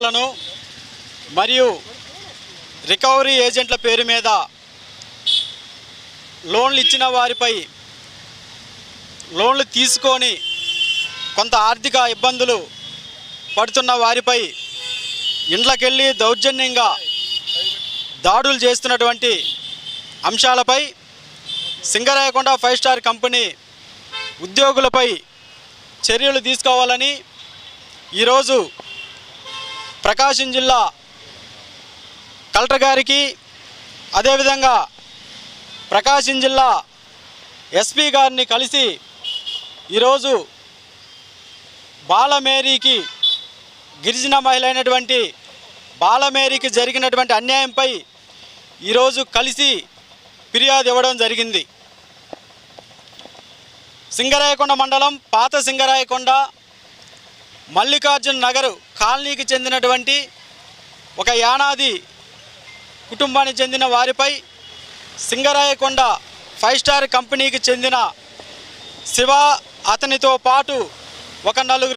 లను మరియు రికవరీ ఏజెంట్ల పేరు మీద లోన్లు ఇచ్చిన వారిపై లోన్లు తీసుకొని కొంత ఆర్థిక ఇబ్బందులు పడుతున్న వారిపై ఇండ్లకెళ్ళి దౌర్జన్యంగా దాడులు చేస్తున్నటువంటి అంశాలపై సింగరాయకొండ 5 స్టార్ కంపెనీ ఉద్యోగులపై చర్యలు తీసుకోవాలని ఈరోజు ప్రకాశం జిల్లా కలెక్టర్ గారికి అదేవిధంగా ప్రకాశం జిల్లా ఎస్పీ గారిని కలిసి ఈరోజు బాలమేరీకి గిరిజన మహిళ అయినటువంటి బాలమేరీకి జరిగినటువంటి అన్యాయంపై ఈరోజు కలిసి ఫిర్యాదు ఇవ్వడం జరిగింది. సింగరాయకొండ మండలం పాత సింగరాయకొండ మల్లికార్జున్ నగర్ కాలనీకి చెందినటువంటి ఒక యానాది కుటుంబానికి చెందిన వారిపై సింగరాయకొండ 5 స్టార్ కంపెనీకి చెందిన శివ అతనితో పాటు ఒక 4